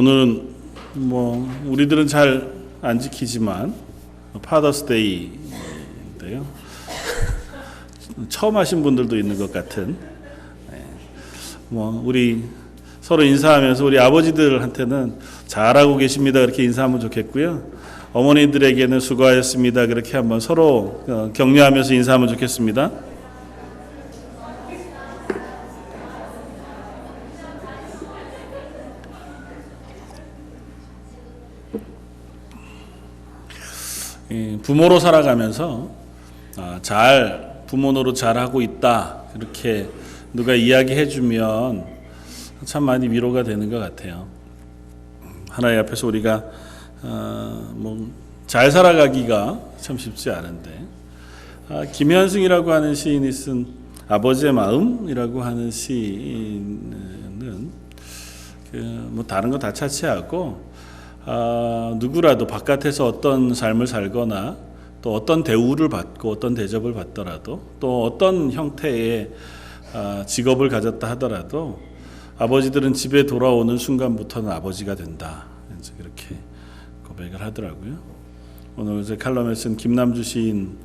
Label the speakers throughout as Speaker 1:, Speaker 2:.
Speaker 1: 오늘은 우리들은 잘 안 지키지만 파더스데이인데요. 처음 하신 분들도 있는 것 같은. 우리 서로 인사하면서 우리 아버지들한테는 잘하고 계십니다 그렇게 인사하면 좋겠고요. 어머니들에게는 수고하셨습니다 그렇게 한번 서로 격려하면서 인사하면 좋겠습니다. 부모로 살아가면서 부모 노릇 잘하고 있다 이렇게 누가 이야기해주면 참 많이 위로가 되는 것 같아요. 하나님 앞에서 우리가 잘 살아가기가 참 쉽지 않은데, 김현승이라고 하는 시인이 쓴 아버지의 마음이라고 하는 시는 다른 거 다 차치하고 누구라도 바깥에서 어떤 삶을 살거나 또 어떤 대우를 받고 어떤 대접을 받더라도 또 어떤 형태의 직업을 가졌다 하더라도 아버지들은 집에 돌아오는 순간부터는 아버지가 된다. 이제 그렇게 고백을 하더라고요. 오늘 제 칼럼에 쓴 김남주 시인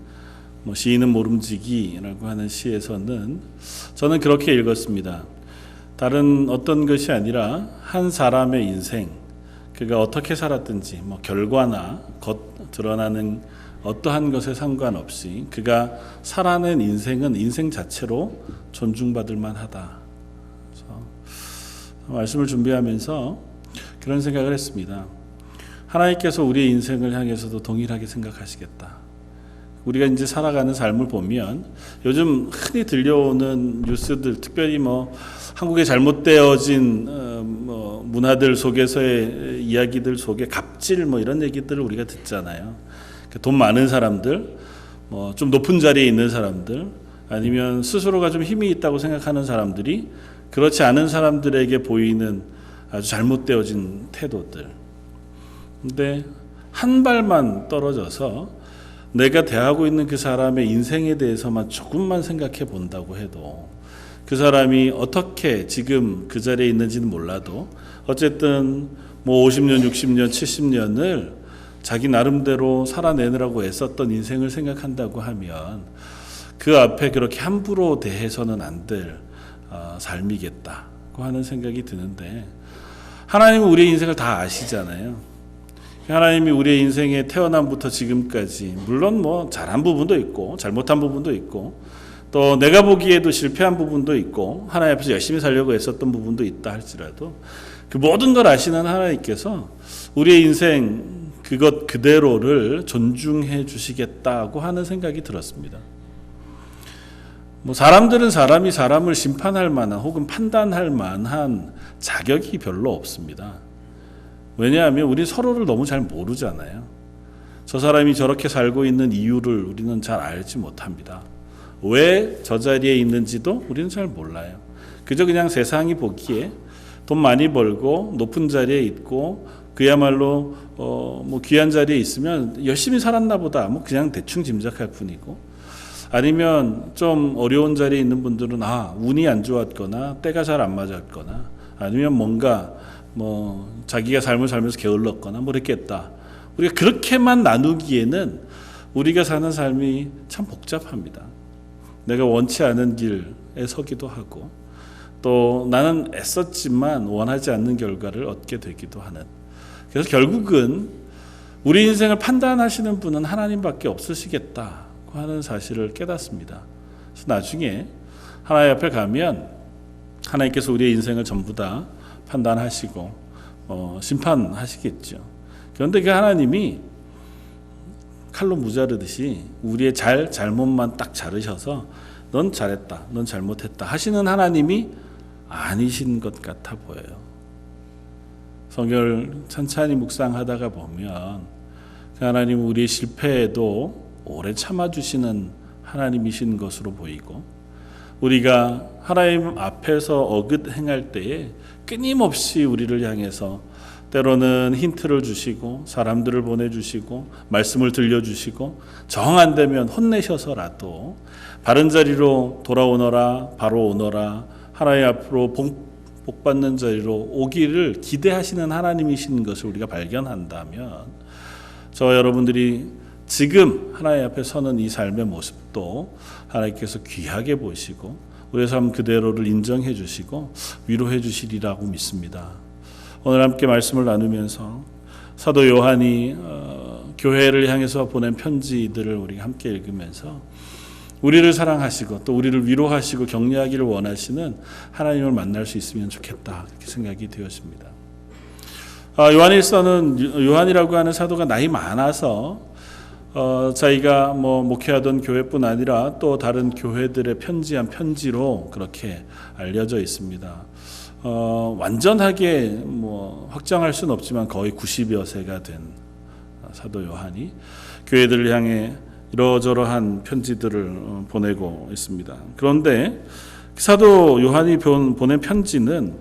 Speaker 1: 시인은 모름지기라고 하는 시에서는 저는 그렇게 읽었습니다. 다른 어떤 것이 아니라 한 사람의 인생, 그가 어떻게 살았든지 결과나 드러나는 어떠한 것에 상관없이 그가 살아낸 인생은 인생 자체로 존중받을 만하다. 그래서 말씀을 준비하면서 그런 생각을 했습니다. 하나님께서 우리의 인생을 향해서도 동일하게 생각하시겠다. 우리가 이제 살아가는 삶을 보면 요즘 흔히 들려오는 뉴스들, 특별히 한국의 잘못되어진 문화들 속에서의 이야기들 속에 갑질 이런 얘기들을 우리가 듣잖아요. 돈 많은 사람들, 좀 높은 자리에 있는 사람들, 아니면 스스로가 좀 힘이 있다고 생각하는 사람들이 그렇지 않은 사람들에게 보이는 아주 잘못되어진 태도들. 근데 한 발만 떨어져서 내가 대하고 있는 그 사람의 인생에 대해서만 조금만 생각해 본다고 해도 그 사람이 어떻게 지금 그 자리에 있는지는 몰라도 어쨌든 50년, 60년, 70년을 자기 나름대로 살아내느라고 애썼던 인생을 생각한다고 하면 그 앞에 그렇게 함부로 대해서는 안 될 삶이겠다고 하는 생각이 드는데, 하나님은 우리의 인생을 다 아시잖아요. 하나님이 우리의 인생에 태어남부터 지금까지 물론 잘한 부분도 있고 잘못한 부분도 있고 또 내가 보기에도 실패한 부분도 있고 하나님 앞에서 열심히 살려고 애썼던 부분도 있다 할지라도 그 모든 걸 아시는 하나님께서 우리의 인생 그것 그대로를 존중해 주시겠다고 하는 생각이 들었습니다. 사람들은 사람을 심판할 만한 혹은 판단할 만한 자격이 별로 없습니다. 왜냐하면 우리 서로를 너무 잘 모르잖아요. 저 사람이 저렇게 살고 있는 이유를 우리는 잘 알지 못합니다. 왜 저 자리에 있는지도 우리는 잘 몰라요. 그저 그냥 세상이 보기에 돈 많이 벌고 높은 자리에 있고 그야말로 귀한 자리에 있으면 열심히 살았나 보다 그냥 대충 짐작할 뿐이고, 아니면 좀 어려운 자리에 있는 분들은 운이 안 좋았거나 때가 잘 안 맞았거나 아니면 뭔가 자기가 삶을 살면서 게을렀거나 그랬겠다. 우리가 그렇게만 나누기에는 우리가 사는 삶이 참 복잡합니다. 내가 원치 않은 길에 서기도 하고 또 나는 애썼지만 원하지 않는 결과를 얻게 되기도 하는, 그래서 결국은 우리 인생을 판단하시는 분은 하나님밖에 없으시겠다고 하는 사실을 깨닫습니다. 그래서 나중에 하나님 앞에 가면 하나님께서 우리의 인생을 전부 다 판단하시고 심판하시겠죠. 그런데 그 하나님이 칼로 무자르듯이 우리의 잘못만 딱 자르셔서 넌 잘했다, 넌 잘못했다 하시는 하나님이 아니신 것 같아 보여요. 성경을 천천히 묵상하다가 보면 하나님은 우리의 실패에도 오래 참아주시는 하나님이신 것으로 보이고, 우리가 하나님 앞에서 어긋 행할 때에 끊임없이 우리를 향해서 때로는 힌트를 주시고 사람들을 보내주시고 말씀을 들려주시고 정 안 되면 혼내셔서라도 바른 자리로 돌아오너라 바로 오너라 하나님 앞으로 복받는 자리로 오기를 기대하시는 하나님이신 것을 우리가 발견한다면 저와 여러분들이 지금 하나님 앞에 서는 이 삶의 모습도 하나님께서 귀하게 보시고 우리의 삶 그대로를 인정해 주시고 위로해 주시리라고 믿습니다. 오늘 함께 말씀을 나누면서 사도 요한이 교회를 향해서 보낸 편지들을 우리가 함께 읽으면서 우리를 사랑하시고 또 우리를 위로하시고 격려하기를 원하시는 하나님을 만날 수 있으면 좋겠다, 그렇게 생각이 되었습니다. 요한일서는 요한이라고 하는 사도가 나이 많아서 자기가 목회하던 교회뿐 아니라 또 다른 교회들의 편지한 편지로 그렇게 알려져 있습니다. 완전하게 확정할 수는 없지만 거의 90여 세가 된 사도 요한이 교회들을 향해 이러저러한 편지들을 보내고 있습니다. 그런데 사도 요한이 보낸 편지는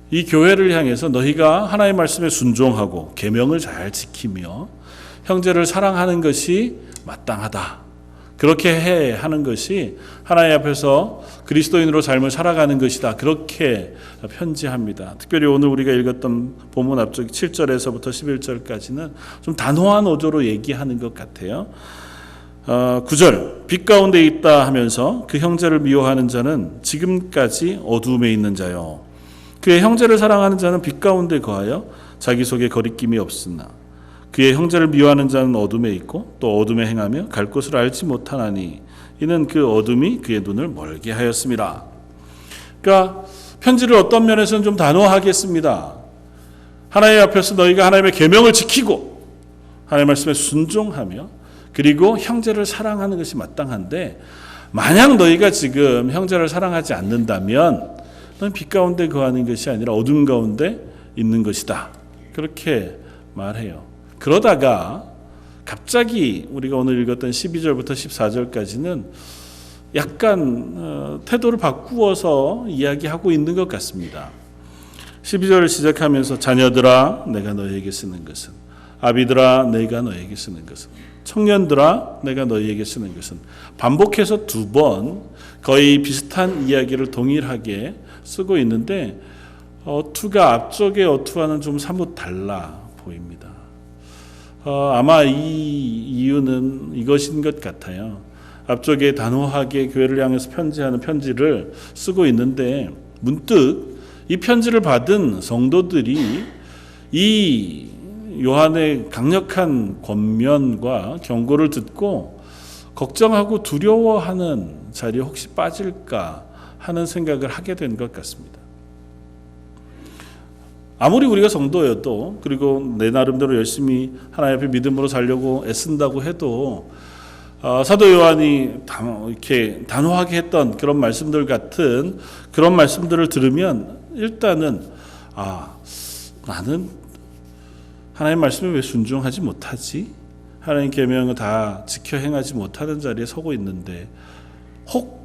Speaker 1: 이 교회를 향해서 너희가 하나님의 말씀에 순종하고 계명을 잘 지키며 형제를 사랑하는 것이 마땅하다. 그렇게 해야 하는 것이 하나님 앞에서 그리스도인으로 삶을 살아가는 것이다. 그렇게 편지합니다. 특별히 오늘 우리가 읽었던 본문 앞쪽 7절에서부터 11절까지는 좀 단호한 어조로 얘기하는 것 같아요. 9절 빛 가운데 있다 하면서 그 형제를 미워하는 자는 지금까지 어두움에 있는 자요 그의 형제를 사랑하는 자는 빛 가운데 거하여 자기 속에 거리낌이 없으나 그의 형제를 미워하는 자는 어둠에 있고 또 어둠에 행하며 갈 곳을 알지 못하나니 이는 그 어둠이 그의 눈을 멀게 하였습니다. 그러니까 편지를 어떤 면에서는 좀 단호하게 씁니다. 하나님 앞에서 너희가 하나님의 계명을 지키고 하나님의 말씀에 순종하며 그리고 형제를 사랑하는 것이 마땅한데 만약 너희가 지금 형제를 사랑하지 않는다면 넌 빛 가운데 거하는 것이 아니라 어둠 가운데 있는 것이다. 그렇게 말해요. 그러다가 갑자기 우리가 오늘 읽었던 12절부터 14절까지는 약간 태도를 바꾸어서 이야기하고 있는 것 같습니다. 12절을 시작하면서 자녀들아 내가 너희에게 쓰는 것은 아비들아 내가 너희에게 쓰는 것은 청년들아 내가 너희에게 쓰는 것은 반복해서 2번 거의 비슷한 이야기를 동일하게 쓰고 있는데 어투가 앞쪽의 어투와는 좀 사뭇 달라 보입니다. 아마 이 이유는 이것인 것 같아요. 앞쪽에 단호하게 교회를 향해서 편지하는 편지를 쓰고 있는데 문득 이 편지를 받은 성도들이 이 요한의 강력한 권면과 경고를 듣고 걱정하고 두려워하는 자리에 혹시 빠질까 하는 생각을 하게 된 것 같습니다. 아무리 우리가 성도여도 그리고 내 나름대로 열심히 하나님 앞에 믿음으로 살려고 애쓴다고 해도 사도 요한이 이렇게 단호하게 했던 그런 말씀들 같은 그런 말씀들을 들으면 일단은 나는 하나님 말씀에 왜 순종하지 못하지? 하나님 계명을 다 지켜 행하지 못하는 자리에 서고 있는데 혹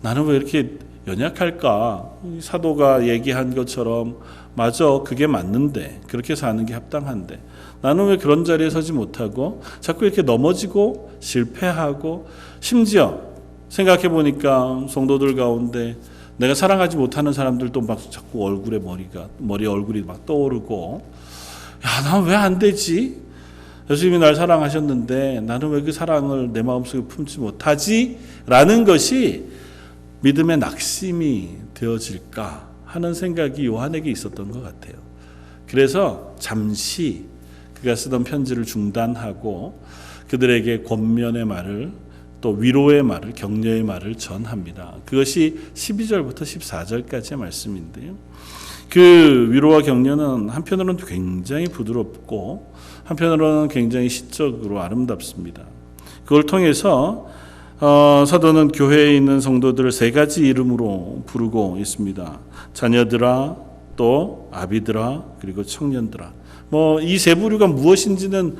Speaker 1: 나는 왜 이렇게 연약할까? 사도가 얘기한 것처럼 맞아, 그게 맞는데 그렇게 사는 게 합당한데 나는 왜 그런 자리에 서지 못하고 자꾸 이렇게 넘어지고 실패하고 심지어 생각해 보니까 성도들 가운데 내가 사랑하지 못하는 사람들도 막 자꾸 얼굴이 막 떠오르고 난 왜 안 되지? 예수님이 날 사랑하셨는데 나는 왜 그 사랑을 내 마음속에 품지 못하지? 라는 것이 믿음의 낙심이 되어질까 하는 생각이 요한에게 있었던 것 같아요. 그래서 잠시 그가 쓰던 편지를 중단하고 그들에게 권면의 말을 또 위로의 말을 격려의 말을 전합니다. 그것이 12절부터 14절까지의 말씀인데요. 그 위로와 격려는 한편으로는 굉장히 부드럽고 한편으로는 굉장히 시적으로 아름답습니다. 그걸 통해서 사도는 교회에 있는 성도들을 3가지 이름으로 부르고 있습니다. 자녀들아, 또 아비들아, 그리고 청년들아. 이 세 부류가 무엇인지는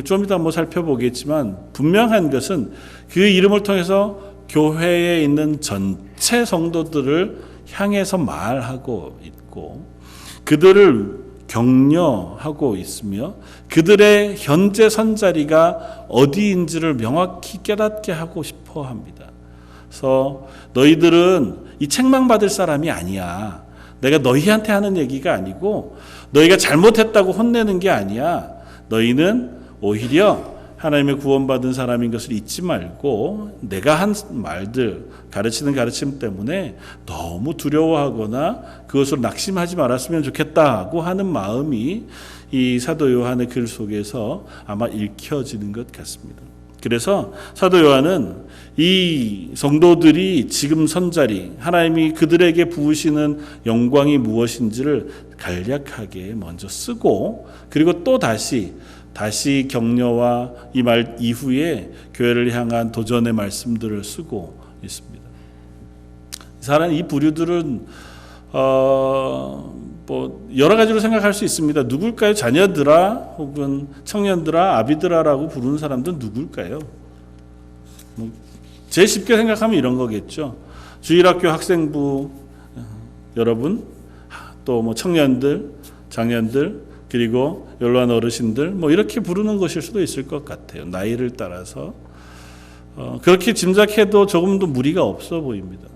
Speaker 1: 좀 이따 살펴보겠지만 분명한 것은 그 이름을 통해서 교회에 있는 전체 성도들을 향해서 말하고 있고 그들을 격려하고 있으며 그들의 현재 선자리가 어디인지를 명확히 깨닫게 하고 싶어 합니다. 그래서 너희들은 이 책망받을 사람이 아니야. 내가 너희한테 하는 얘기가 아니고 너희가 잘못했다고 혼내는 게 아니야. 너희는 오히려 하나님의 구원받은 사람인 것을 잊지 말고 내가 한 말들, 가르치는 가르침 때문에 너무 두려워하거나 그것으로 낙심하지 말았으면 좋겠다고 하는 마음이 이 사도 요한의 글 속에서 아마 읽혀지는 것 같습니다. 그래서 사도 요한은 이 성도들이 지금 선 자리, 하나님이 그들에게 부으시는 영광이 무엇인지를 간략하게 먼저 쓰고, 그리고 또 다시 격려와 이 말 이후에 교회를 향한 도전의 말씀들을 쓰고 있습니다. 이 부류들은 뭐 여러 가지로 생각할 수 있습니다. 누굴까요? 자녀들아 혹은 청년들아 아비들아라고 부르는 사람들은 누굴까요? 제일 쉽게 생각하면 이런 거겠죠. 주일학교 학생부 여러분, 또 뭐 청년들, 장년들, 그리고 연로한 어르신들, 뭐 이렇게 부르는 것일 수도 있을 것 같아요. 나이를 따라서 그렇게 짐작해도 조금도 무리가 없어 보입니다.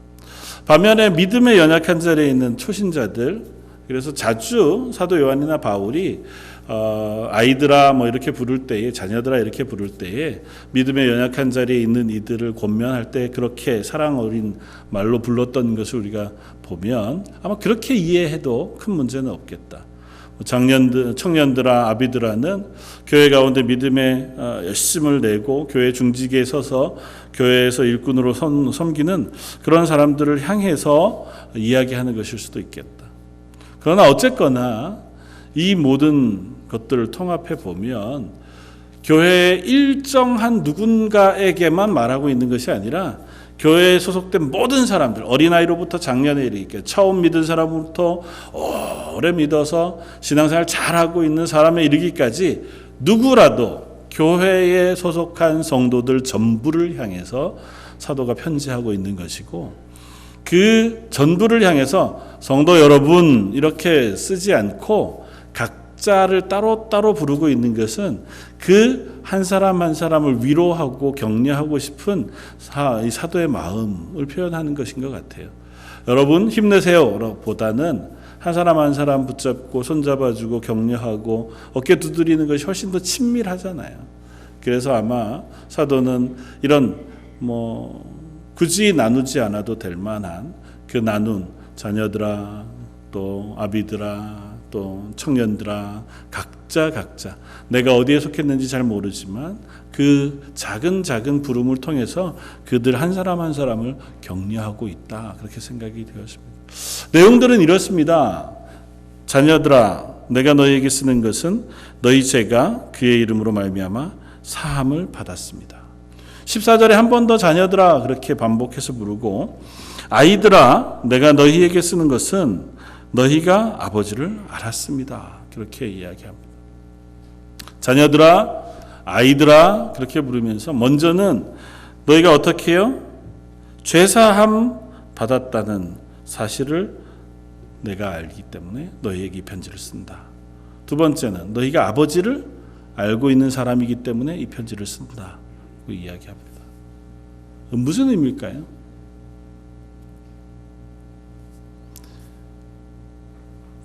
Speaker 1: 반면에 믿음에 연약한 자리에 있는 초신자들, 그래서 자주 사도 요한이나 바울이 아이들아 뭐 이렇게 부를 때에, 자녀들아 이렇게 부를 때에 믿음에 연약한 자리에 있는 이들을 권면할 때 그렇게 사랑 어린 말로 불렀던 것을 우리가 보면 아마 그렇게 이해해도 큰 문제는 없겠다. 청년들아 아비들아는 교회 가운데 믿음의 열심을 내고 교회 중직에 서서 교회에서 일꾼으로 섬기는 그런 사람들을 향해서 이야기하는 것일 수도 있겠다. 그러나 어쨌거나 이 모든 것들을 통합해 보면 교회의 일정한 누군가에게만 말하고 있는 것이 아니라 교회에 소속된 모든 사람들, 어린아이로부터 장년에 이르게 처음 믿은 사람부터 오래 믿어서 신앙생활 잘하고 있는 사람에 이르기까지 누구라도 교회에 소속한 성도들 전부를 향해서 사도가 편지하고 있는 것이고, 그 전부를 향해서 성도 여러분 이렇게 쓰지 않고 각자를 따로따로 부르고 있는 것은 그 한 사람 한 사람을 위로하고 격려하고 싶은 사도의 마음을 표현하는 것인 것 같아요. 여러분 힘내세요 보다는 한 사람 한 사람 붙잡고 손잡아주고 격려하고 어깨 두드리는 것이 훨씬 더 친밀하잖아요. 그래서 아마 사도는 이런 굳이 나누지 않아도 될 만한 그 나눈 자녀들아 또 아비들아 또 청년들아 각자 내가 어디에 속했는지 잘 모르지만 그 작은 부름을 통해서 그들 한 사람 한 사람을 격려하고 있다, 그렇게 생각이 되었습니다. 내용들은 이렇습니다. 자녀들아 내가 너희에게 쓰는 것은 너희 죄가 그의 이름으로 말미암아 사함을 받았습니다. 14절에 한 번 더 자녀들아 그렇게 반복해서 부르고, 아이들아 내가 너희에게 쓰는 것은 너희가 아버지를 알았습니다, 그렇게 이야기합니다. 자녀들아 아이들아 그렇게 부르면서 먼저는 너희가 어떻게 해요? 죄사함 받았다는 사실을 내가 알기 때문에 너희에게 이 편지를 쓴다. 두 번째는 너희가 아버지를 알고 있는 사람이기 때문에 이 편지를 쓴다 이야기합니다. 무슨 의미일까요?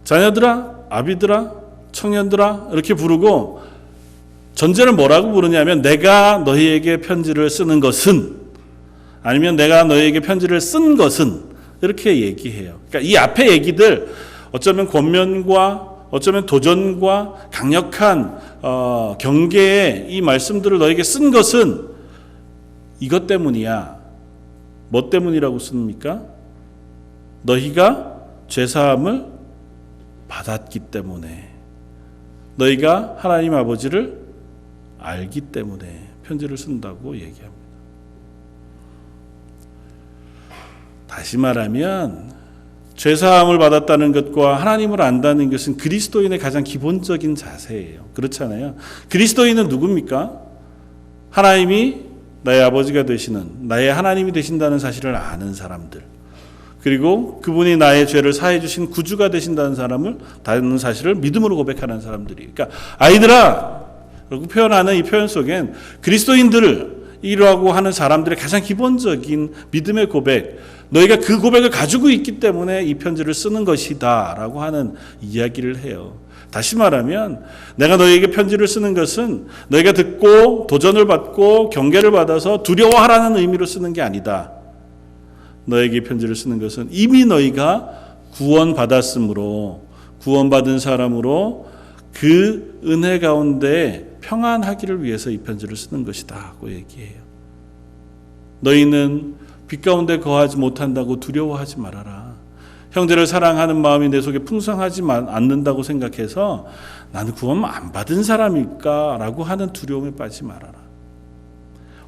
Speaker 1: 자녀들아, 아비들아, 청년들아 이렇게 부르고 전제를 뭐라고 부르냐면 내가 너희에게 편지를 쓰는 것은, 아니면 내가 너희에게 편지를 쓴 것은, 이렇게 얘기해요. 그러니까 이 앞에 얘기들 어쩌면 권면과 어쩌면 도전과 강력한 경계의 이 말씀들을 너에게 쓴 것은 이것 때문이야. 뭐 때문이라고 씁니까? 너희가 죄사함을 받았기 때문에, 너희가 하나님 아버지를 알기 때문에 편지를 쓴다고 얘기합니다. 다시 말하면 죄사함을 받았다는 것과 하나님을 안다는 것은 그리스도인의 가장 기본적인 자세예요. 그렇잖아요. 그리스도인은 누굽니까? 하나님이 나의 아버지가 되시는, 나의 하나님이 되신다는 사실을 아는 사람들, 그리고 그분이 나의 죄를 사해 주신 구주가 되신다는 사람을 다는 사실을 믿음으로 고백하는 사람들이, 그러니까 아이들아 라고 표현하는 이 표현 속엔 그리스도인들이라고 하는 사람들의 가장 기본적인 믿음의 고백, 너희가 그 고백을 가지고 있기 때문에 이 편지를 쓰는 것이다 라고 하는 이야기를 해요. 다시 말하면 내가 너희에게 편지를 쓰는 것은 너희가 듣고 도전을 받고 경계를 받아서 두려워하라는 의미로 쓰는 게 아니다. 너에게 편지를 쓰는 것은 이미 너희가 구원받았으므로, 구원받은 사람으로 그 은혜 가운데 평안하기를 위해서 이 편지를 쓰는 것이다 하고 얘기해요. 너희는 빛 가운데 거하지 못한다고 두려워하지 말아라. 형제를 사랑하는 마음이 내 속에 풍성하지 않는다고 생각해서 나는 구원 안 받은 사람일까 라고 하는 두려움에 빠지지 말아라.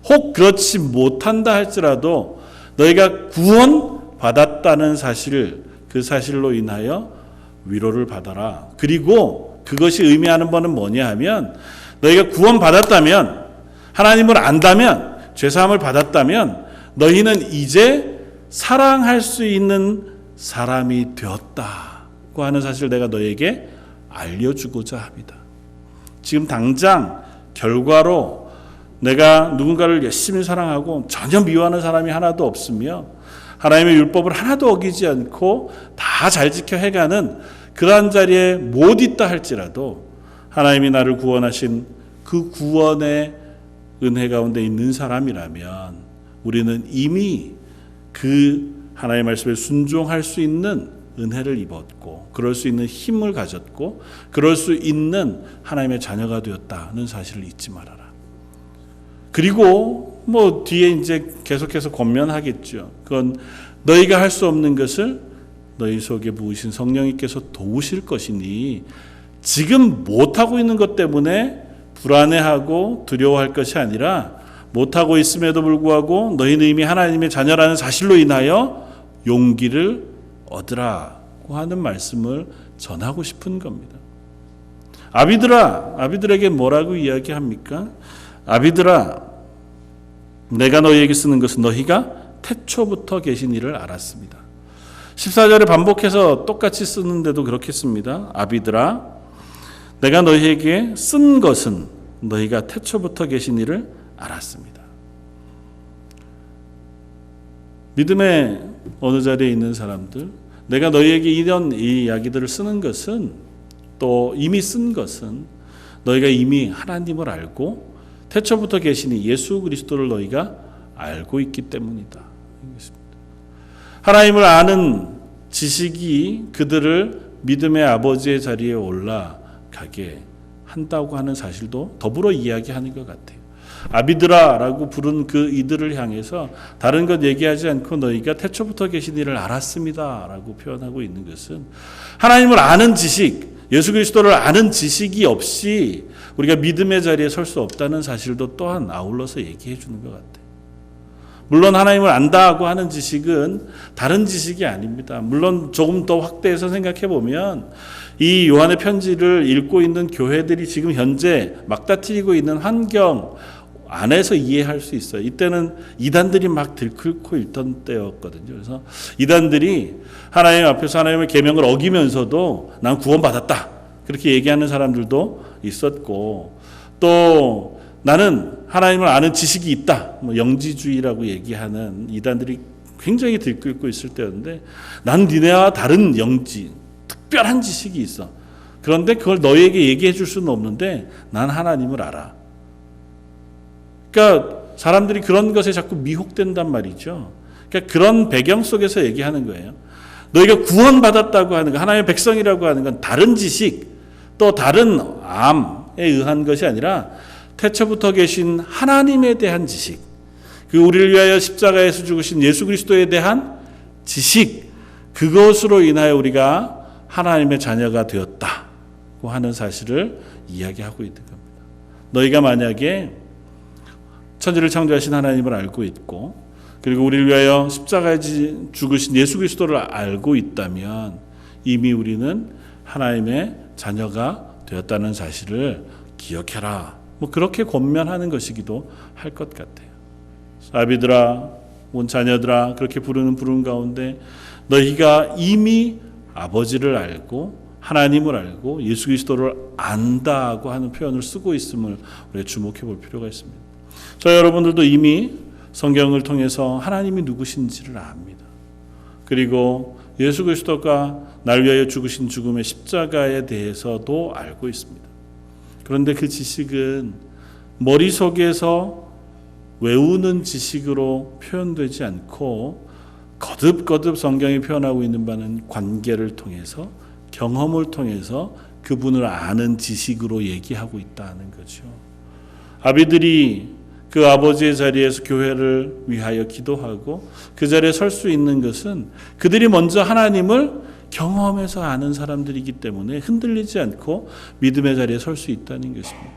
Speaker 1: 혹 그렇지 못한다 할지라도 너희가 구원 받았다는 사실, 그 사실로 인하여 위로를 받아라. 그리고 그것이 의미하는 바는 뭐냐 하면 너희가 구원 받았다면, 하나님을 안다면, 죄사함을 받았다면 너희는 이제 사랑할 수 있는 사람이 되었다고 하는 사실을 내가 너에게 알려주고자 합니다. 지금 당장 결과로 내가 누군가를 열심히 사랑하고 전혀 미워하는 사람이 하나도 없으며 하나님의 율법을 하나도 어기지 않고 다 잘 지켜 해가는 그러한 자리에 못 있다 할지라도 하나님이 나를 구원하신 그 구원의 은혜 가운데 있는 사람이라면 우리는 이미 그 하나님의 말씀에 순종할 수 있는 은혜를 입었고 그럴 수 있는 힘을 가졌고 그럴 수 있는 하나님의 자녀가 되었다는 사실을 잊지 말아라. 그리고 뭐 뒤에 이제 계속해서 권면하겠죠. 그건 너희가 할 수 없는 것을 너희 속에 부으신 성령님께서 도우실 것이니 지금 못하고 있는 것 때문에 불안해하고 두려워할 것이 아니라 못하고 있음에도 불구하고 너희는 이미 하나님의 자녀라는 사실로 인하여 용기를 얻으라고 하는 말씀을 전하고 싶은 겁니다. 아비들에게 뭐라고 이야기합니까? 아비들아, 내가 너희에게 쓰는 것은 너희가 태초부터 계신 이를 알았습니다. 14절에 반복해서 똑같이 쓰는데도 그렇게 씁니다. 아비들아, 내가 너희에게 쓴 것은 너희가 태초부터 계신 이를 알았습니다. 믿음의 어느 자리에 있는 사람들, 내가 너희에게 이런 이 이야기들을 쓰는 것은, 또 이미 쓴 것은 너희가 이미 하나님을 알고 태초부터 계시니 예수 그리스도를 너희가 알고 있기 때문이다. 하나님을 아는 지식이 그들을 믿음의 아버지의 자리에 올라가게 한다고 하는 사실도 더불어 이야기하는 것 같아요. 아비드라라고 부른 그 이들을 향해서 다른 것 얘기하지 않고 너희가 태초부터 계신 이를 알았습니다라고 표현하고 있는 것은 하나님을 아는 지식, 예수 그리스도를 아는 지식이 없이 우리가 믿음의 자리에 설 수 없다는 사실도 또한 아울러서 얘기해 주는 것 같아요. 물론 하나님을 안다고 하는 지식은 다른 지식이 아닙니다. 물론 조금 더 확대해서 생각해 보면 이 요한의 편지를 읽고 있는 교회들이 지금 현재 막다트리고 있는 환경 안에서 이해할 수 있어요. 이때는 이단들이 막 들끓고 있던 때였거든요. 그래서 이단들이 하나님 앞에서 하나님의 계명을 어기면서도 난 구원받았다, 그렇게 얘기하는 사람들도 있었고, 또 나는 하나님을 아는 지식이 있다, 뭐 영지주의라고 얘기하는 이단들이 굉장히 들끓고 있을 때였는데, 난 니네와 다른 영지, 특별한 지식이 있어. 그런데 그걸 너희에게 얘기해 줄 수는 없는데 난 하나님을 알아. 그러니까 사람들이 그런 것에 자꾸 미혹된단 말이죠. 그러니까 그런 배경 속에서 얘기하는 거예요. 너희가 구원받았다고 하는 거, 하나님의 백성이라고 하는 건 다른 지식, 또 다른 암에 의한 것이 아니라 태초부터 계신 하나님에 대한 지식, 그 우리를 위하여 십자가에서 죽으신 예수 그리스도에 대한 지식, 그것으로 인하여 우리가 하나님의 자녀가 되었다고 하는 사실을 이야기하고 있는 겁니다. 너희가 만약에 천지를 창조하신 하나님을 알고 있고 그리고 우리를 위하여 십자가에 죽으신 예수 그리스도를 알고 있다면 이미 우리는 하나님의 자녀가 되었다는 사실을 기억해라. 뭐 그렇게 권면하는 것이기도 할 것 같아요. 아비들아, 온 자녀들아, 그렇게 부르는 부름 가운데 너희가 이미 아버지를 알고 하나님을 알고 예수 그리스도를 안다고 하는 표현을 쓰고 있음을 우리가 주목해 볼 필요가 있습니다. 저 여러분들도 이미 성경을 통해서 하나님이 누구신지를 압니다. 그리고 예수 그리스도가 날 위하여 죽으신 죽음의 십자가에 대해서도 알고 있습니다. 그런데 그 지식은 머릿속에서 외우는 지식으로 표현되지 않고 거듭거듭 성경이 표현하고 있는 바는 관계를 통해서, 경험을 통해서 그분을 아는 지식으로 얘기하고 있다는 거죠. 아비들이 그 아버지의 자리에서 교회를 위하여 기도하고 그 자리에 설 수 있는 것은 그들이 먼저 하나님을 경험해서 아는 사람들이기 때문에 흔들리지 않고 믿음의 자리에 설 수 있다는 것입니다.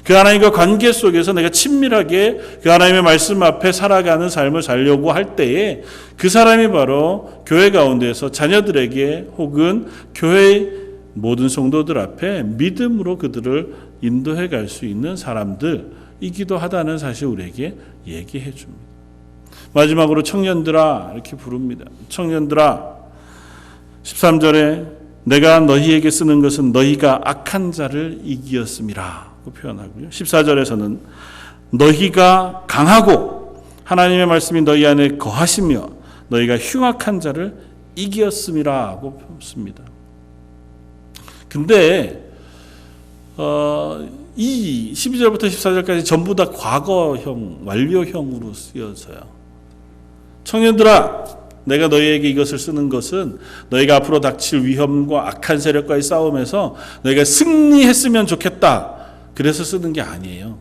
Speaker 1: 그 하나님과 관계 속에서 내가 친밀하게 그 하나님의 말씀 앞에 살아가는 삶을 살려고 할 때에 그 사람이 바로 교회 가운데서 자녀들에게 혹은 교회의 모든 성도들 앞에 믿음으로 그들을 인도해 갈 수 있는 사람들이기도 하다는 사실 우리에게 얘기해 줍니다. 마지막으로 청년들아 이렇게 부릅니다. 청년들아, 13절에 내가 너희에게 쓰는 것은 너희가 악한 자를 이기었음이라 표현하고요. 14절에서는 너희가 강하고 하나님의 말씀이 너희 안에 거하시며 너희가 흉악한 자를 이기었음이라고 씁니다. 근데 이 12절부터 14절까지 전부 다 과거형, 완료형으로 쓰여져요. 청년들아, 내가 너희에게 이것을 쓰는 것은 너희가 앞으로 닥칠 위험과 악한 세력과의 싸움에서 너희가 승리했으면 좋겠다. 그래서 쓰는 게 아니에요.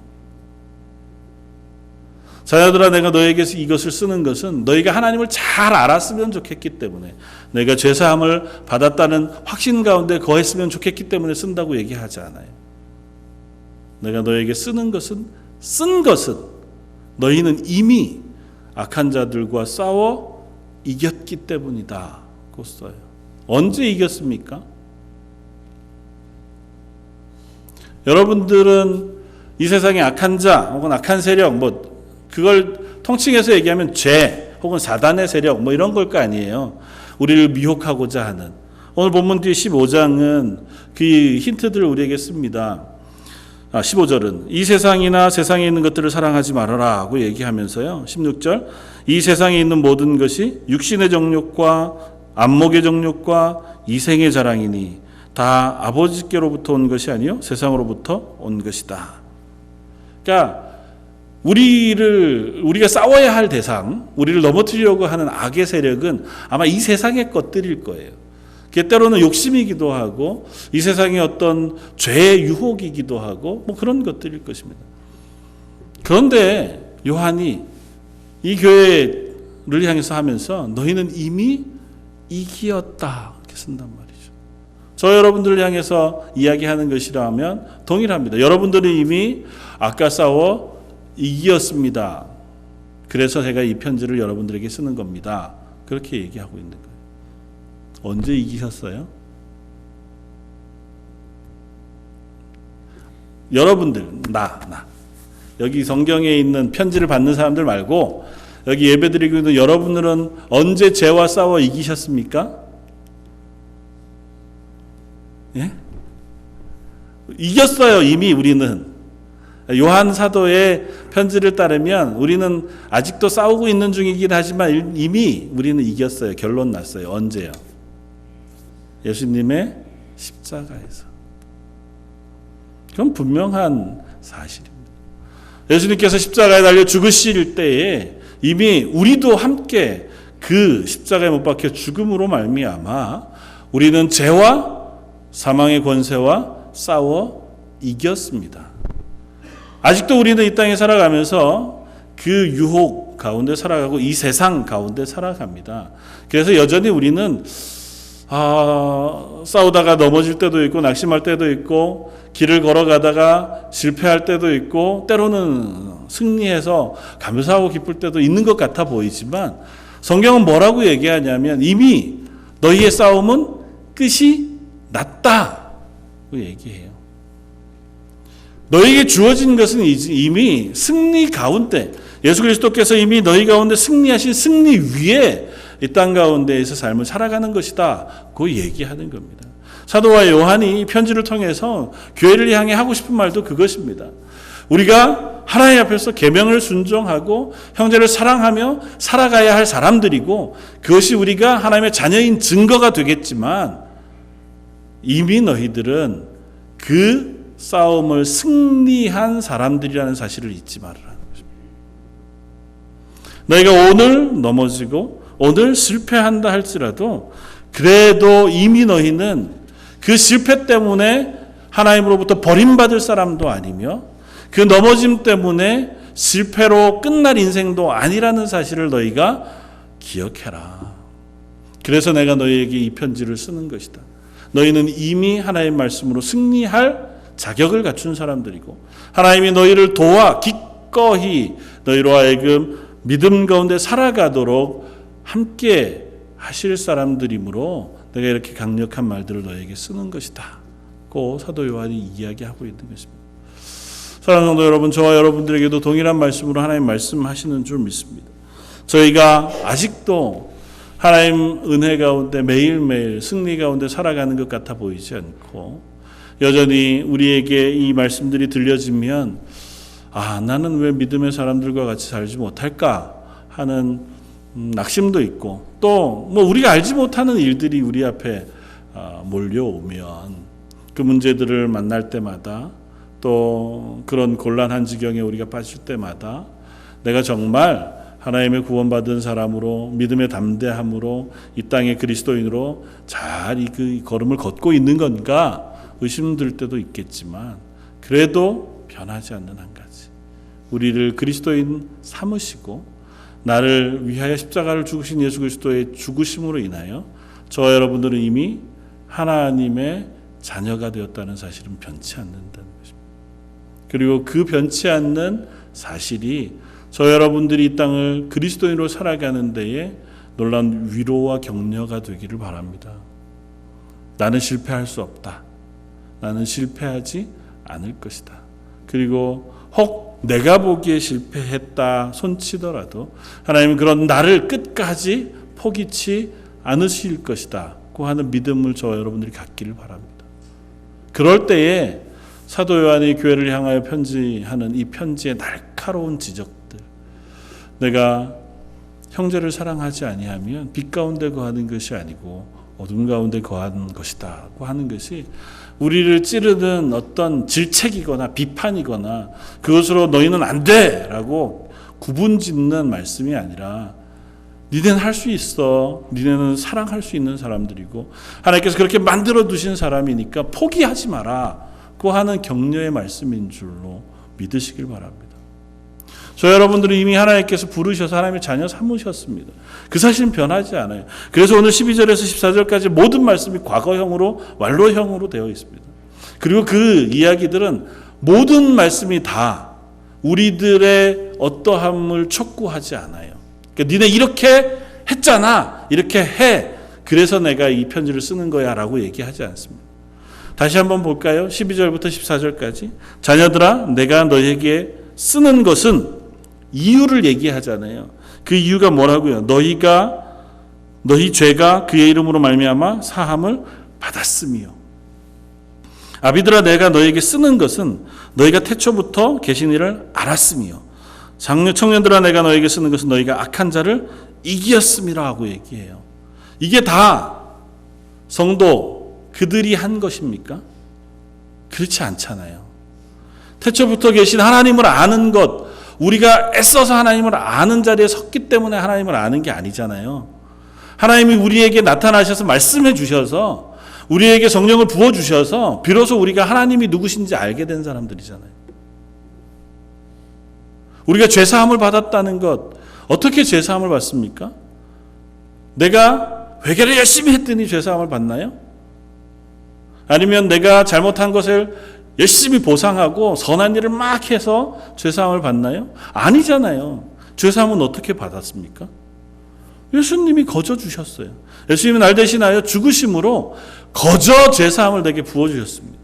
Speaker 1: 자녀들아, 내가 너에게 이것을 쓰는 것은 너희가 하나님을 잘 알았으면 좋겠기 때문에, 내가 죄사함을 받았다는 확신 가운데 거했으면 좋겠기 때문에 쓴다고 얘기하지 않아요. 내가 너에게 쓰는 것은, 쓴 것은 너희는 이미 악한 자들과 싸워 이겼기 때문이다고 써요. 언제 이겼습니까? 여러분들은 이 세상의 악한 자 혹은 악한 세력, 그걸 통칭해서 얘기하면 죄 혹은 사단의 세력 이런 걸 거 아니에요. 우리를 미혹하고자 하는. 오늘 본문 뒤에 15장은 그 힌트들을 우리에게 씁니다. 15절은 이 세상이나 세상에 있는 것들을 사랑하지 말아라 하고 얘기하면서요. 16절 이 세상에 있는 모든 것이 육신의 정욕과 안목의 정욕과 이생의 자랑이니 다 아버지께로부터 온 것이 아니요 세상으로부터 온 것이다. 그러니까 우리가 싸워야 할 대상, 우리를 넘어뜨리려고 하는 악의 세력은 아마 이 세상의 것들일 거예요. 그게 때로는 욕심이기도 하고 이 세상의 어떤 죄의 유혹이기도 하고 그런 것들일 것입니다. 그런데 요한이 이 교회를 향해서 하면서 너희는 이미 이기었다 이렇게 쓴단 말이죠. 저 여러분들을 향해서 이야기하는 것이라면 동일합니다. 여러분들은 이미 아까 싸워 이기었습니다. 그래서 제가 이 편지를 여러분들에게 쓰는 겁니다. 그렇게 얘기하고 있는 거예요. 언제 이기셨어요? 여러분들, 나. 여기 성경에 있는 편지를 받는 사람들 말고 여기 예배드리고 있는 여러분들은 언제 죄와 싸워 이기셨습니까? 예? 이겼어요. 이미 우리는. 요한 사도의 편지를 따르면 우리는 아직도 싸우고 있는 중이긴 하지만 이미 우리는 이겼어요. 결론 났어요. 언제요? 예수님의 십자가에서. 그건 분명한 사실입니다. 예수님께서 십자가에 달려 죽으실 때에 이미 우리도 함께 그 십자가에 못 박혀 죽음으로 말미암아 우리는 죄와 사망의 권세와 싸워 이겼습니다. 아직도 우리는 이 땅에 살아가면서 그 유혹 가운데 살아가고 이 세상 가운데 살아갑니다. 그래서 여전히 우리는 싸우다가 넘어질 때도 있고 낙심할 때도 있고 길을 걸어가다가 실패할 때도 있고 때로는 승리해서 감사하고 기쁠 때도 있는 것 같아 보이지만 성경은 뭐라고 얘기하냐면 이미 너희의 싸움은 끝이 났다고 얘기해요. 너희에게 주어진 것은 이미 승리 가운데 예수 그리스도께서 이미 너희 가운데 승리하신 승리 위에 이 땅 가운데에서 삶을 살아가는 것이다. 그 얘기하는 겁니다. 사도와 요한이 이 편지를 통해서 교회를 향해 하고 싶은 말도 그것입니다. 우리가 하나님 앞에서 계명을 순종하고 형제를 사랑하며 살아가야 할 사람들이고 그것이 우리가 하나님의 자녀인 증거가 되겠지만 이미 너희들은 그 싸움을 승리한 사람들이라는 사실을 잊지 말으라는 것입니다. 너희가 오늘 넘어지고 오늘 실패한다 할지라도 그래도 이미 너희는 그 실패 때문에 하나님으로부터 버림받을 사람도 아니며 그 넘어짐 때문에 실패로 끝날 인생도 아니라는 사실을 너희가 기억해라. 그래서 내가 너희에게 이 편지를 쓰는 것이다. 너희는 이미 하나님의 말씀으로 승리할 자격을 갖춘 사람들이고 하나님이 너희를 도와 기꺼이 너희로 하여금 믿음 가운데 살아가도록 함께 하실 사람들이므로 내가 이렇게 강력한 말들을 너희에게 쓰는 것이다. 고 사도 요한이 이야기하고 있는 것입니다. 사랑하는 성도 여러분, 저와 여러분들에게도 동일한 말씀으로 하나님 말씀하시는 줄 믿습니다. 저희가 아직도 하나님 은혜 가운데 매일매일 승리 가운데 살아가는 것 같아 보이지 않고 여전히 우리에게 이 말씀들이 들려지면 나는 왜 믿음의 사람들과 같이 살지 못할까 하는 낙심도 있고 또 우리가 알지 못하는 일들이 우리 앞에 몰려오면 그 문제들을 만날 때마다 또 그런 곤란한 지경에 우리가 빠질 때마다 내가 정말 하나님의 구원받은 사람으로 믿음의 담대함으로 이 땅의 그리스도인으로 잘 그 걸음을 걷고 있는 건가 의심될 때도 있겠지만 그래도 변하지 않는 한 가지 우리를 그리스도인 삼으시고 나를 위하여 십자가를 죽으신 예수 그리스도의 죽으심으로 인하여 저와 여러분들은 이미 하나님의 자녀가 되었다는 사실은 변치 않는다는 것입니다. 그리고 그 변치 않는 사실이 저 여러분들이 이 땅을 그리스도인으로 살아가는 데에 놀라운 위로와 격려가 되기를 바랍니다. 나는 실패할 수 없다. 나는 실패하지 않을 것이다. 그리고 혹 내가 보기에 실패했다 손치더라도 하나님은 그런 나를 끝까지 포기치 않으실 것이다 고 하는 믿음을 저와 여러분들이 갖기를 바랍니다. 그럴 때에 사도 요한이 교회를 향하여 편지하는 이 편지의 날카로운 지적들 내가 형제를 사랑하지 아니하면 빛 가운데 거하는 것이 아니고 어둠 가운데 거하는 것이다 고 하는 것이 우리를 찌르는 어떤 질책이거나 비판이거나 그것으로 너희는 안 돼 라고 구분짓는 말씀이 아니라 니네는 할 수 있어. 니네는 사랑할 수 있는 사람들이고 하나님께서 그렇게 만들어 두신 사람이니까 포기하지 마라 고 하는 격려의 말씀인 줄로 믿으시길 바랍니다. 저 여러분들은 이미 하나님께서 부르셔서 하나님의 자녀 삼으셨습니다. 그 사실은 변하지 않아요. 그래서 오늘 12절에서 14절까지 모든 말씀이 과거형으로 완로형으로 되어 있습니다. 그리고 그 이야기들은 모든 말씀이 다 우리들의 어떠함을 촉구하지 않아요. 그러니까 니네 이렇게 했잖아. 이렇게 해. 그래서 내가 이 편지를 쓰는 거야 라고 얘기하지 않습니다. 다시 한번 볼까요? 12절부터 14절까지 자녀들아 내가 너희에게 쓰는 것은 이유를 얘기하잖아요. 그 이유가 뭐라고요? 너희 죄가 그의 이름으로 말미암아 사함을 받았으며 아비들아 내가 너희에게 쓰는 것은 너희가 태초부터 계신 이를 알았으며 청년들아 내가 너희에게 쓰는 것은 너희가 악한 자를 이기었음이라 하고 얘기해요. 이게 다 성도 그들이 한 것입니까? 그렇지 않잖아요. 태초부터 계신 하나님을 아는 것 우리가 애써서 하나님을 아는 자리에 섰기 때문에 하나님을 아는 게 아니잖아요. 하나님이 우리에게 나타나셔서 말씀해 주셔서 우리에게 성령을 부어주셔서 비로소 우리가 하나님이 누구신지 알게 된 사람들이잖아요. 우리가 죄사함을 받았다는 것 어떻게 죄사함을 받습니까? 내가 회개를 열심히 했더니 죄사함을 받나요? 아니면 내가 잘못한 것을 열심히 보상하고 선한 일을 막 해서 죄사함을 받나요? 아니잖아요. 죄사함은 어떻게 받았습니까? 예수님이 거저 주셨어요. 예수님이 날 대신하여 죽으심으로 거저 죄사함을 내게 부어주셨습니다.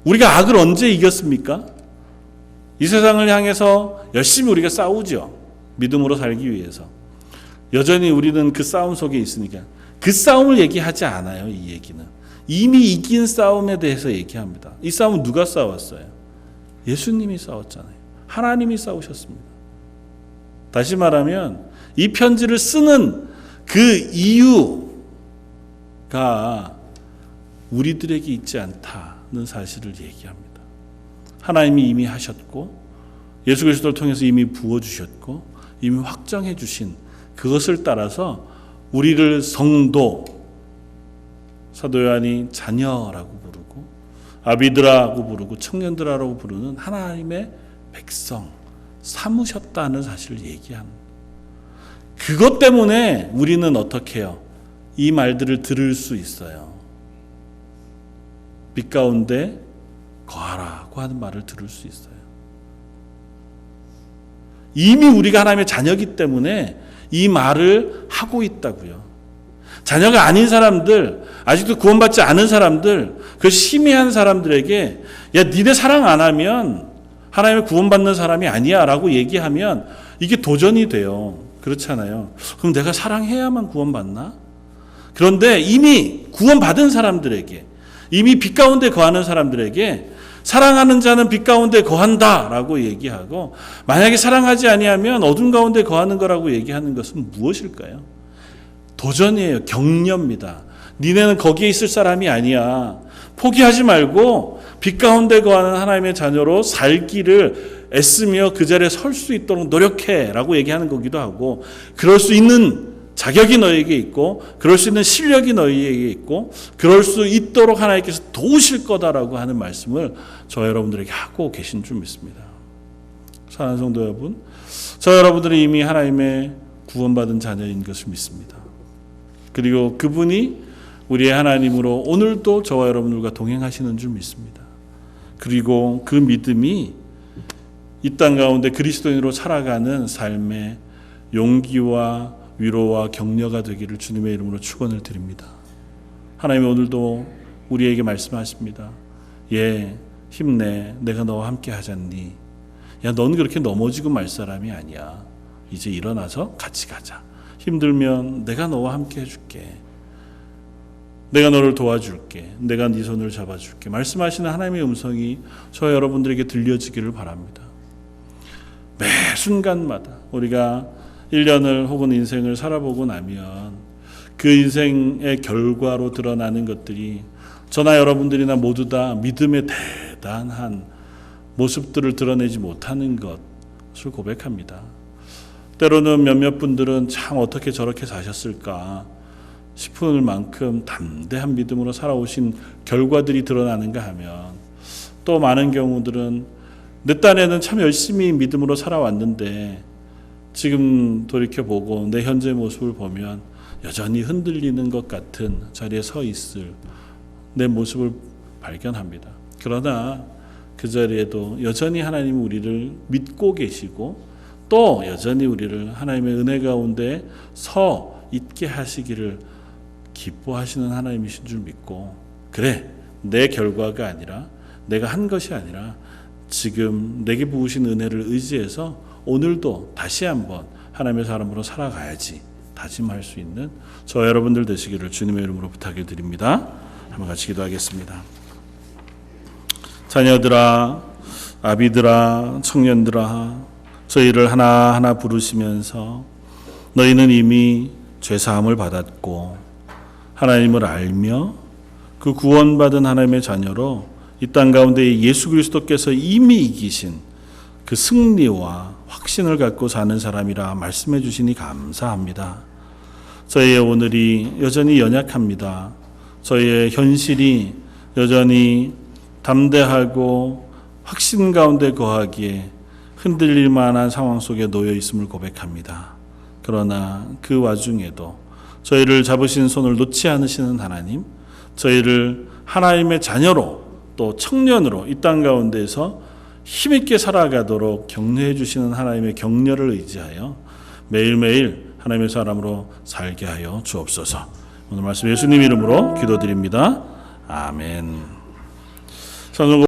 Speaker 1: 우리가 악을 언제 이겼습니까? 이 세상을 향해서 열심히 우리가 싸우죠. 믿음으로 살기 위해서. 여전히 우리는 그 싸움 속에 있으니까 그 싸움을 얘기하지 않아요. 이 얘기는. 이미 이긴 싸움에 대해서 얘기합니다. 이 싸움은 누가 싸웠어요? 예수님이 싸웠잖아요. 하나님이 싸우셨습니다. 다시 말하면 이 편지를 쓰는 그 이유가 우리들에게 있지 않다는 사실을 얘기합니다. 하나님이 이미 하셨고 예수 그리스도를 통해서 이미 부어주셨고 이미 확정해 주신 그것을 따라서 우리를 성도, 사도 요한이 자녀라고 부르고 아비드라고 부르고 청년들아라고 부르는 하나님의 백성 삼으셨다는 사실을 얘기합니다. 그것 때문에 우리는 어떻게 해요? 이 말들을 들을 수 있어요. 빛 가운데 거하라고 하는 말을 들을 수 있어요. 이미 우리가 하나님의 자녀이기 때문에 이 말을 하고 있다고요. 자녀가 아닌 사람들, 아직도 구원받지 않은 사람들, 그 심의한 사람들에게 야, 니네 사랑 안 하면 하나님의 구원받는 사람이 아니야 라고 얘기하면 이게 도전이 돼요. 그렇잖아요. 그럼 내가 사랑해야만 구원받나? 그런데 이미 구원받은 사람들에게, 이미 빛 가운데 거하는 사람들에게 사랑하는 자는 빛 가운데 거한다 라고 얘기하고, 만약에 사랑하지 아니하면 어둠 가운데 거하는 거라고 얘기하는 것은 무엇일까요? 도전이에요. 격려입니다. 니네는 거기에 있을 사람이 아니야. 포기하지 말고 빛 가운데 거하는 하나님의 자녀로 살기를 애쓰며 그 자리에 설 수 있도록 노력해 라고 얘기하는 거기도 하고, 그럴 수 있는 자격이 너에게 있고 그럴 수 있는 실력이 너희에게 있고 그럴 수 있도록 하나님께서 도우실 거다라고 하는 말씀을 저 여러분들에게 하고 계신 줄 믿습니다. 사랑하는 성도 여러분, 저 여러분들이 이미 하나님의 구원받은 자녀인 것을 믿습니다. 그리고 그분이 우리의 하나님으로 오늘도 저와 여러분들과 동행하시는 줄 믿습니다. 그리고 그 믿음이 이 땅 가운데 그리스도인으로 살아가는 삶의 용기와 위로와 격려가 되기를 주님의 이름으로 축원을 드립니다. 하나님이 오늘도 우리에게 말씀하십니다. 예, 힘내. 내가 너와 함께 하잖니. 야, 넌 그렇게 넘어지고 말 사람이 아니야. 이제 일어나서 같이 가자. 힘들면 내가 너와 함께 해줄게. 내가 너를 도와줄게. 내가 네 손을 잡아줄게. 말씀하시는 하나님의 음성이 저 여러분들에게 들려지기를 바랍니다. 매 순간마다 우리가 1년을 혹은 인생을 살아보고 나면 그 인생의 결과로 드러나는 것들이 저나 여러분들이나 모두 다 믿음의 대단한 모습들을 드러내지 못하는 것을 고백합니다. 때로는 몇몇 분들은 참 어떻게 저렇게 사셨을까 싶을 만큼 담대한 믿음으로 살아오신 결과들이 드러나는가 하면, 또 많은 경우들은 내 딴에는 참 열심히 믿음으로 살아왔는데 지금 돌이켜보고 내 현재 모습을 보면 여전히 흔들리는 것 같은 자리에 서 있을 내 모습을 발견합니다. 그러나 그 자리에도 여전히 하나님은 우리를 믿고 계시고 또 여전히 우리를 하나님의 은혜 가운데 서 있게 하시기를 기뻐하시는 하나님이신 줄 믿고, 그래, 내 결과가 아니라 내가 한 것이 아니라 지금 내게 부으신 은혜를 의지해서 오늘도 다시 한번 하나님의 사람으로 살아가야지 다짐할 수 있는 저 여러분들 되시기를 주님의 이름으로 부탁을 드립니다. 한번 같이 기도하겠습니다. 자녀들아, 아비들아, 청년들아, 저희를 하나하나 부르시면서 너희는 이미 죄사함을 받았고 하나님을 알며 그 구원받은 하나님의 자녀로 이 땅 가운데 예수 그리스도께서 이미 이기신 그 승리와 확신을 갖고 사는 사람이라 말씀해 주시니 감사합니다. 저희의 오늘이 여전히 연약합니다. 저희의 현실이 여전히 담대하고 확신 가운데 거하기에 흔들릴 만한 상황 속에 놓여 있음을 고백합니다. 그러나 그 와중에도 저희를 잡으신 손을 놓지 않으시는 하나님, 저희를 하나님의 자녀로 또 청년으로 이 땅 가운데에서 힘있게 살아가도록 격려해 주시는 하나님의 격려를 의지하여 매일매일 하나님의 사람으로 살게 하여 주옵소서. 오늘 말씀 예수님 이름으로 기도드립니다. 아멘.